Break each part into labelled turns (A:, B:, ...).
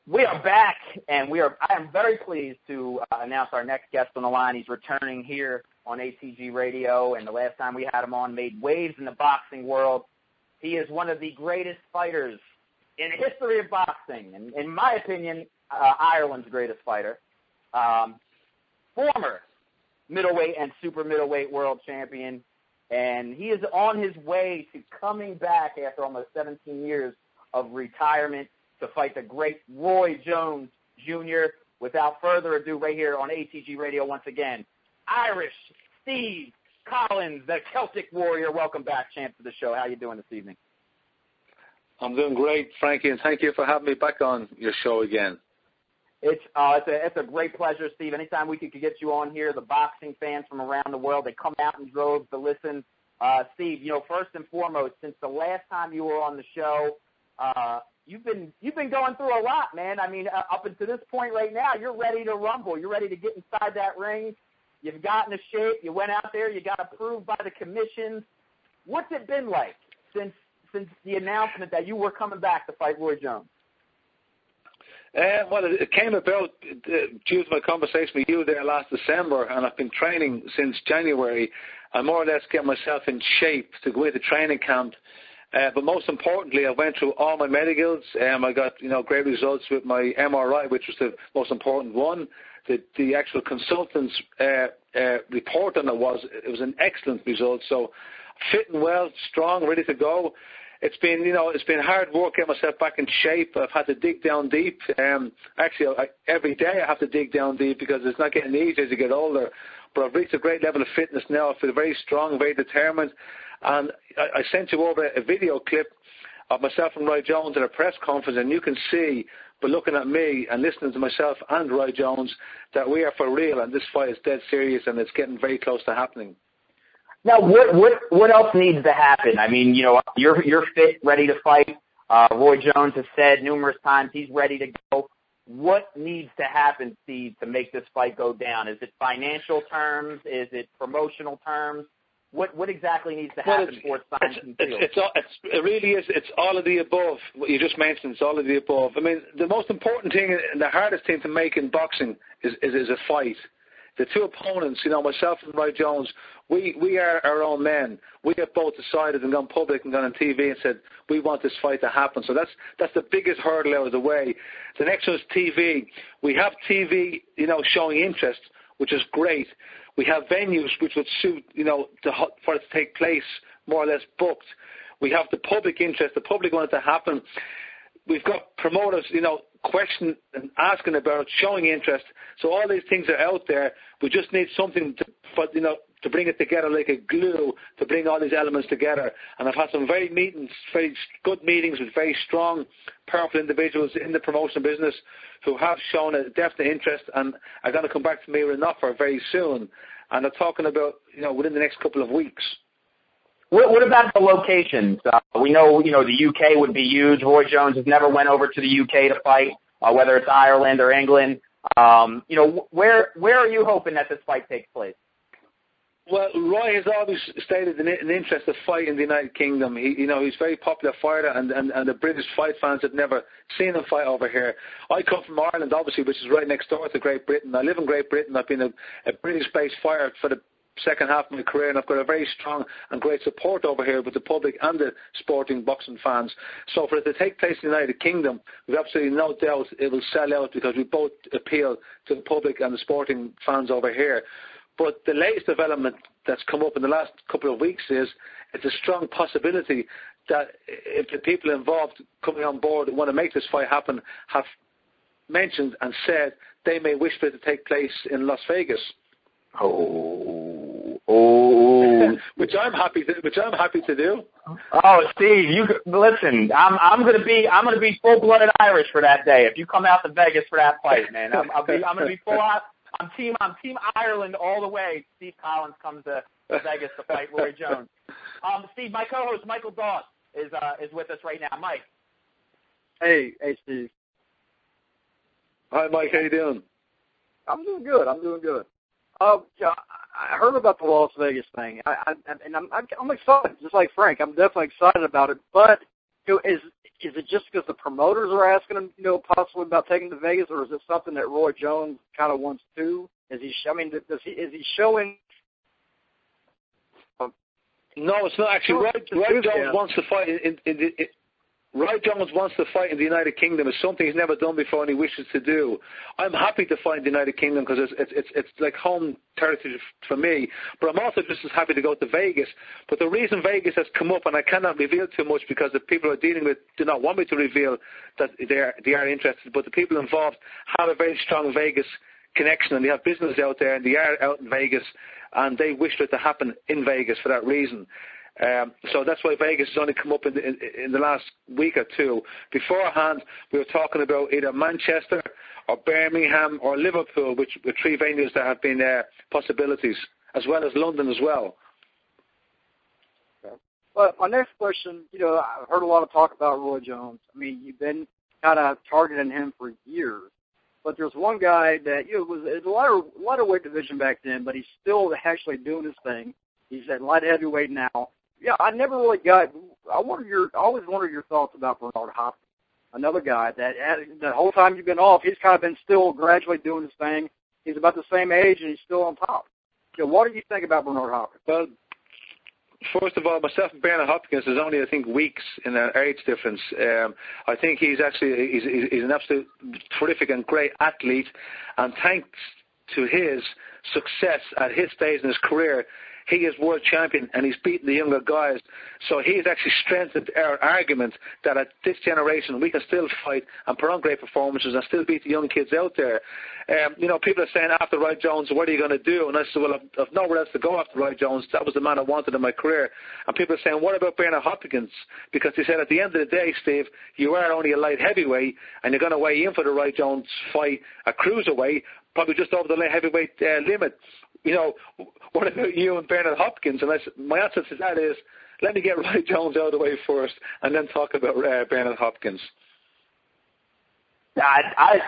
A: We are back, and I am very pleased to announce our next guest on the line. He's returning here on ATG Radio, and the last time we had him on made waves in the boxing world. He is one of the greatest fighters in the history of boxing, and in my opinion, Ireland's greatest fighter. Former middleweight and super middleweight world champion, and he is on his way to coming back after almost 17 years of retirement to fight the great Roy Jones Jr. Without further ado, right here on ATG Radio once again, Irish Steve Collins, the Celtic Warrior. Welcome back, champ, to the show. How you doing this evening?
B: I'm doing great, Frankie, and thank you for having me back on your show again.
A: It's a great pleasure, Steve. Anytime we could get you on here, the boxing fans from around the world, they come out in droves to listen. Steve, first and foremost, since the last time you were on the show, You've been going through a lot, man. I mean, up until this point right now, you're ready to rumble. You're ready to get inside that ring. You've gotten a shape. You went out there. You got approved by the commissions. What's it been like since the announcement that you were coming back to fight Roy Jones?
B: Well, it came about due to my conversation with you there last December, and I've been training since January. I more or less get myself in shape to go into training camp. But most importantly, I went through all my medicals. I got great results with my MRI, which was the most important one. The actual consultant's report on it was an excellent result. So fitting well, strong, ready to go. It's been hard work getting myself back in shape. I've had to dig down deep. Every day I have to dig down deep because it's not getting easier as you get older. But I've reached a great level of fitness now. I feel very strong, very determined. And I sent you over a video clip of myself and Roy Jones at a press conference, and you can see, by looking at me and listening to myself and Roy Jones, that we are for real, and this fight is dead serious, and it's getting very close to happening.
A: Now, what else needs to happen? I mean, you're fit, ready to fight. Roy Jones has said numerous times he's ready to go. What needs to happen, Steve, to make this fight go down? Is it financial terms? Is it promotional terms? What exactly needs to happen before it's signed and sealed?
B: It really is. It's all of the above. What you just mentioned, it's all of the above. I mean, the most important thing and the hardest thing to make in boxing is a fight. The two opponents, myself and Roy Jones, we are our own men. We have both decided and gone public and gone on TV and said we want this fight to happen. So that's the biggest hurdle out of the way. The next one is TV. We have TV, showing interest, which is great. We have venues which would suit, for it to take place, more or less booked. We have the public interest. The public want it to happen. We've got promoters, questioning and asking about it, showing interest. So all these things are out there. We just need something to bring it together like a glue, to bring all these elements together. And I've had some very good meetings with very strong, powerful individuals in the promotion business who have shown a definite interest and are going to come back to me with an offer very soon. And they're talking about, within the next couple of weeks.
A: What about the locations? We know, the UK would be huge. Roy Jones has never went over to the UK to fight, whether it's Ireland or England. Where are you hoping that this fight takes place?
B: Well, Roy has always stated an interest to fight in the United Kingdom. He's a very popular fighter, and the British fight fans have never seen him fight over here. I come from Ireland, obviously, which is right next door to Great Britain. I live in Great Britain. I've been a British-based fighter for the second half of my career, and I've got a very strong and great support over here with the public and the sporting boxing fans. So for it to take place in the United Kingdom, we've absolutely no doubt it will sell out because we both appeal to the public and the sporting fans over here. But the latest development that's come up in the last couple of weeks is it's a strong possibility that if the people involved coming on board who want to make this fight happen have mentioned and said they may wish for it to take place in Las Vegas. Which I'm happy to do.
A: Oh, Steve, you listen. I'm gonna be full-blooded Irish for that day. If you come out to Vegas for that fight, man, I'm gonna be full out. I'm team Ireland all the way. Steve Collins comes to Vegas to fight Roy Jones. Steve, my co-host Michael Doss is with us right now. Mike.
C: Hey, Steve.
B: Hi, Mike. How you doing?
C: I'm doing good. I heard about the Las Vegas thing, and I'm excited, just like Frank. I'm definitely excited about it, but is it just because the promoters are asking him, possibly about taking to Vegas, or is it something that Roy Jones kind of wants to? Is he showing?
B: No, it's not actually. Roy Jones wants to fight Roy Jones wants to fight in the United Kingdom. It's something he's never done before and he wishes to do. I'm happy to fight in the United Kingdom because it's like home territory for me. But I'm also just as happy to go to Vegas. But the reason Vegas has come up, and I cannot reveal too much because the people I'm dealing with do not want me to reveal that they are interested, but the people involved have a very strong Vegas connection and they have business out there and they are out in Vegas and they wish for it to happen in Vegas for that reason. So that's why Vegas has only come up in the last week or two. Beforehand, we were talking about either Manchester or Birmingham or Liverpool, which were three venues that have been possibilities, as well as London as well.
C: Okay. Well, my next question, I've heard a lot of talk about Roy Jones. I mean, you've been kind of targeting him for years. But there's one guy that, was a lighter weight division back then, but he's still actually doing his thing. He's at light heavyweight now. Yeah, I never really got. I always wondered your thoughts about Bernard Hopkins, another guy that the whole time you've been off, he's kind of been still gradually doing his thing. He's about the same age and he's still on top. What do you think about Bernard Hopkins?
B: Well, first of all, myself and Bernard Hopkins is only, I think, weeks in an age difference. I think he's an absolute terrific and great athlete, and thanks to his success at his stage in his career, he is world champion and he's beaten the younger guys. So he has actually strengthened our argument that at this generation we can still fight and put on great performances and still beat the young kids out there. People are saying after Roy Jones, what are you going to do? And I said, well, I've nowhere else to go after Roy Jones. That was the man I wanted in my career. And people are saying, what about Bernard Hopkins? Because they said at the end of the day, Steve, you are only a light heavyweight and you're going to weigh in for the Roy Jones fight, a cruiserweight, probably just over the light heavyweight limit. What about you and Bernard Hopkins? And my answer to that is, let me get Roy Jones out of the way first and then talk about Bernard Hopkins.
A: I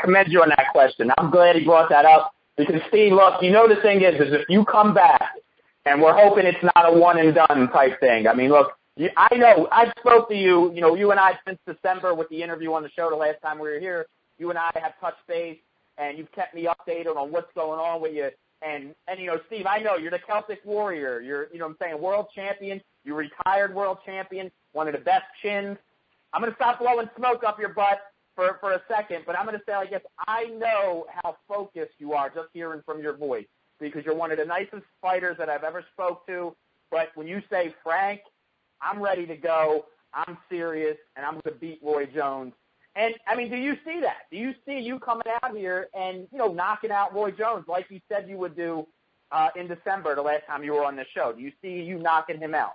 A: commend you on that question. I'm glad he brought that up because, Steve, look, the thing is if you come back, and we're hoping it's not a one-and-done type thing. I mean, look, I know, I spoke to you, you and I since December with the interview on the show the last time we were here. You and I have touched base, and you've kept me updated on what's going on with you. And Steve, I know you're the Celtic Warrior. You're, world champion. You're retired world champion, one of the best chins. I'm going to stop blowing smoke up your butt for a second, but I'm going to say like this. I know how focused you are just hearing from your voice because you're one of the nicest fighters that I've ever spoke to. But when you say, Frank, I'm ready to go, I'm serious, and I'm going to beat Roy Jones. And, I mean, do you see that? Do you see you coming out here and, knocking out Roy Jones like you said you would do in December, the last time you were on the show? Do you see you knocking him out?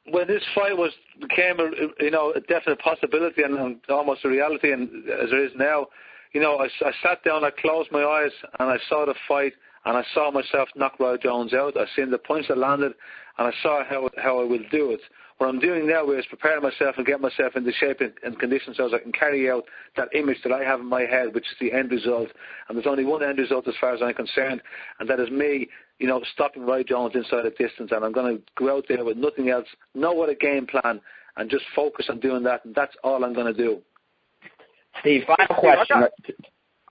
B: When this fight became a definite possibility and almost a reality, and as it is now, I sat down, I closed my eyes, and I saw the fight, and I saw myself knock Roy Jones out. I seen the points that landed, and I saw how I will do it. What I'm doing now is preparing myself and get myself into shape and condition so as I can carry out that image that I have in my head, which is the end result. And there's only one end result as far as I'm concerned, and that is me, stopping Roy Jones inside a distance. And I'm going to go out there with nothing else, no other game plan, and just focus on doing that. And that's all I'm going to do.
A: Steve, final question.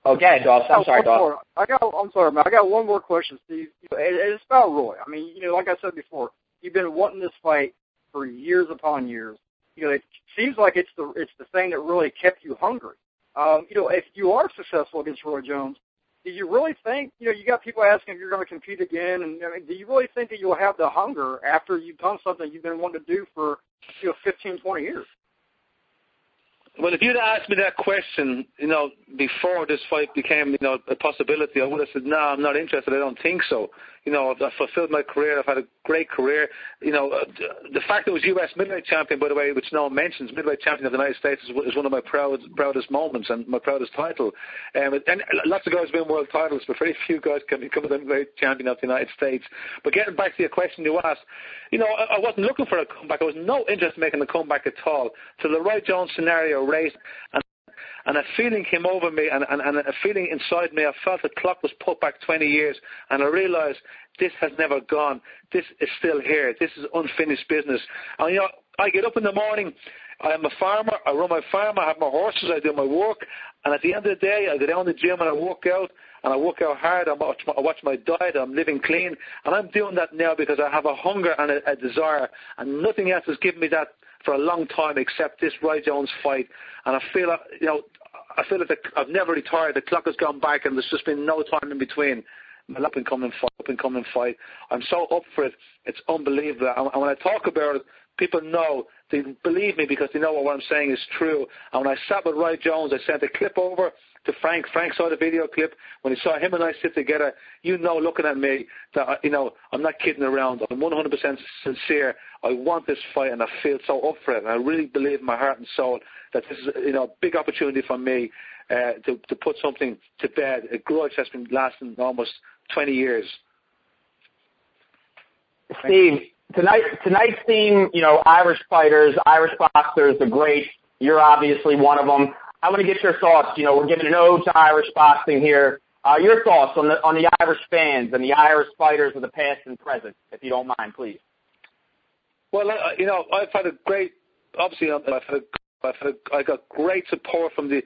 A: Okay, Dawes. I'm sorry, Dawes.
C: I'm sorry, man. I got one more question, Steve. It's about Roy. I mean, like I said before, you've been wanting this fight for years upon years. It seems like it's the thing that really kept you hungry. If you are successful against Roy Jones, do you really think, you got people asking if you're going to compete again, and do you really think that you'll have the hunger after you've done something you've been wanting to do for 15, 20 years?
B: Well, if you'd asked me that question, before this fight became, a possibility, I would have said, no, I'm not interested. I don't think so. I've fulfilled my career. I've had a great career. The fact that I was U.S. middleweight champion, by the way, which no one mentions, middleweight champion of the United States is one of my proudest moments and my proudest title. And lots of guys win world titles, but very few guys can become the middleweight champion of the United States. But getting back to your question you asked, I wasn't looking for a comeback. I was no interest in making a comeback at all. So the Roy Jones scenario raised, And a feeling came over me, and a feeling inside me. I felt the clock was put back 20 years, and I realized this has never gone. This is still here. This is unfinished business. And, I get up in the morning. I am a farmer. I run my farm. I have my horses. I do my work. And at the end of the day, I go down to the gym and I work out. And I work out hard. I watch my diet. I'm living clean. And I'm doing that now because I have a hunger and a desire. And nothing else has given me that for a long time except this Roy Jones fight. And I feel, that I've never retired. The clock has gone back and there's just been no time in between. My up and coming fight. I'm so up for it. It's unbelievable. And when I talk about it, people know, they believe me because they know what I'm saying is true. And when I sat with Roy Jones, I sent a clip over to Frank. Frank saw the video clip. When he saw him and I sit together, looking at me, that I'm not kidding around. I'm 100% sincere. I want this fight and I feel so up for it. And I really believe in my heart and soul that this is a big opportunity for me to put something to bed. A grudge that's been lasting almost 20 years.
A: Steve, tonight's theme, Irish fighters, Irish boxers, the greats. You're obviously one of them. I want to get your thoughts. We're giving an ode to Irish boxing here. Your thoughts on the Irish fans and the Irish fighters of the past and present, if you don't mind, please.
B: Well, I've had a great, obviously, I got great support from the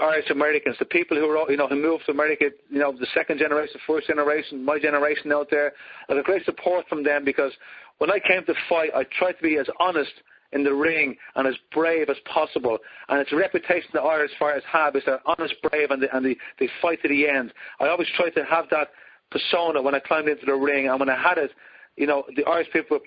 B: Irish Americans, the people who moved to America, the second generation, first generation, my generation out there. I got great support from them because when I came to fight, I tried to be as honest in the ring and as brave as possible. And it's a reputation that Irish fighters have is they're honest, brave, and they fight to the end. I always tried to have that persona when I climbed into the ring, and when I had it, the Irish people,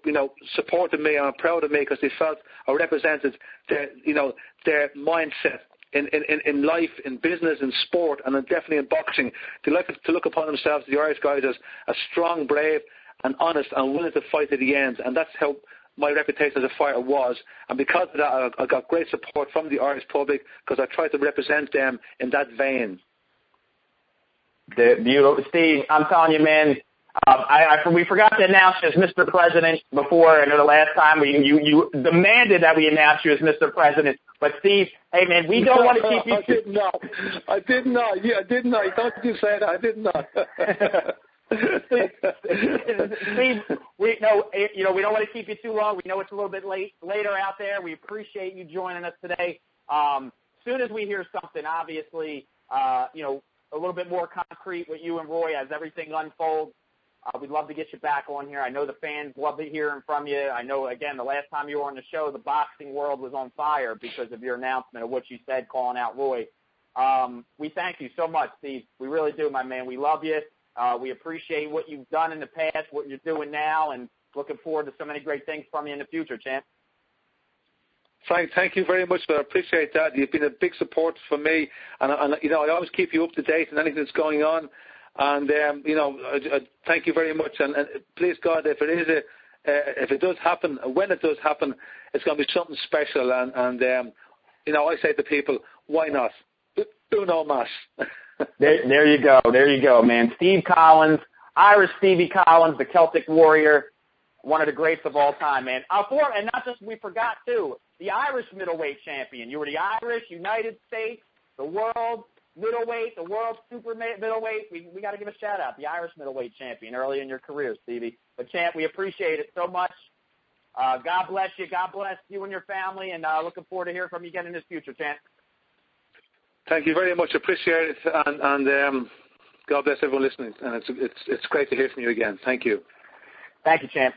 B: supported me and are proud of me because they felt I represented their mindset in life, in business, in sport, and definitely in boxing. They like to look upon themselves, the Irish guys, as strong, brave, and honest, and willing to fight to the end. And that's how my reputation as a fighter was. And because of that, I got great support from the Irish public because I tried to represent them in that vein.
A: Beautiful. Steve, I'm telling you, man, we forgot to announce you as Mr. President before. I know the last time you demanded that we announce you as Mr. President. But Steve, hey man, we don't want to keep you.
B: I did not. Yeah, I did not. You thought you said I did not.
A: Steve, we don't want to keep you too long. We know it's a little bit later out there. We appreciate you joining us today. Soon as we hear something, obviously, a little bit more concrete with you and Roy as everything unfolds. We'd love to get you back on here. I know the fans love hearing from you. I know, again, the last time you were on the show, the boxing world was on fire because of your announcement of what you said calling out Roy. We thank you so much, Steve. We really do, my man. We love you. We appreciate what you've done in the past, what you're doing now, and looking forward to so many great things from you in the future, champ.
B: Frank, thank you very much. I appreciate that. You've been a big support for me, and I always keep you up to date on anything that's going on. And I thank you very much. And please God, if it does happen, when it does happen, it's going to be something special. And I say to people, why not? Uno mas.
A: There you go, man. Steve Collins, Irish Stevie Collins, the Celtic Warrior, one of the greats of all time, man. And not just, we forgot too, the Irish middleweight champion. You were the Irish, United States, the world middleweight, the world super middleweight. We got to give a shout out, the Irish middleweight champion early in your career, Stevie. But champ, we appreciate it so much. God bless you. God bless you and your family, and looking forward to hearing from you again in the future, champ.
B: Thank you very much. Appreciate it, and God bless everyone listening. And it's great to hear from you again. Thank you.
A: Thank you, champ.